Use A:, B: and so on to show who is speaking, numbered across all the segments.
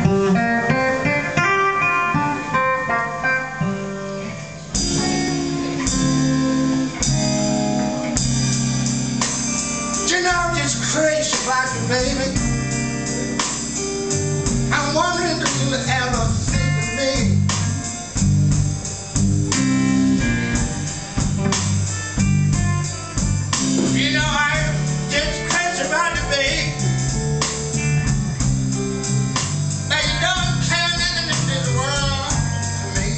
A: You know, just crazy about you, baby. I'm wondering if you ever think of me. You know, I'm just crazy about you, baby. Now you don't care nothing in this world to me.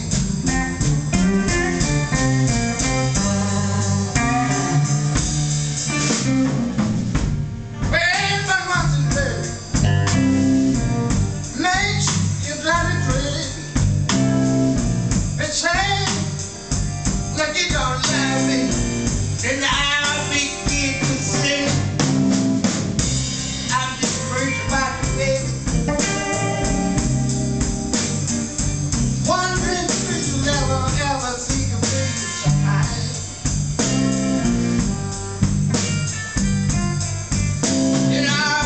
A: Well, ain't but one thing, baby, makes you bloody crazy. It's saying, like you don't love me, and I'll begin to sing. I'm just crazy about you, baby. Wondering if you ever think of me sometime. You know,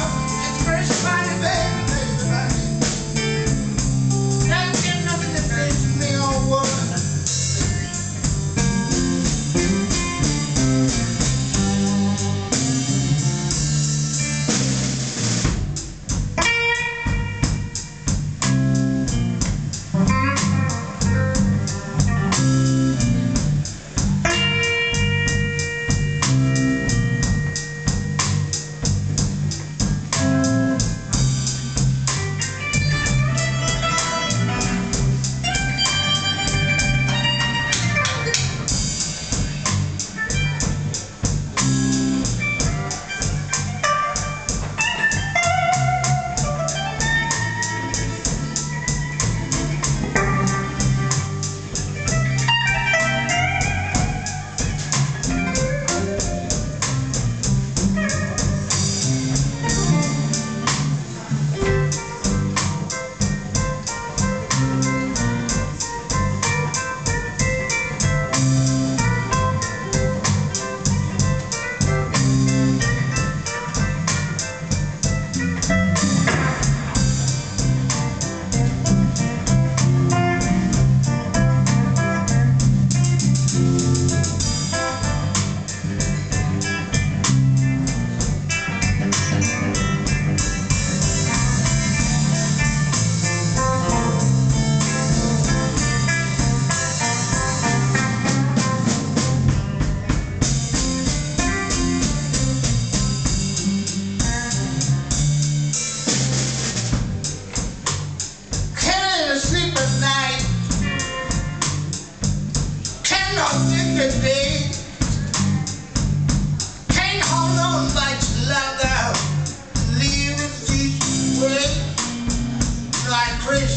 A: it's crazy about you, baby, about you. Can't get nothing that makes me all woman. Sleep at night, cannot think a day, can't hold on much longer, leave the feet away like crazy.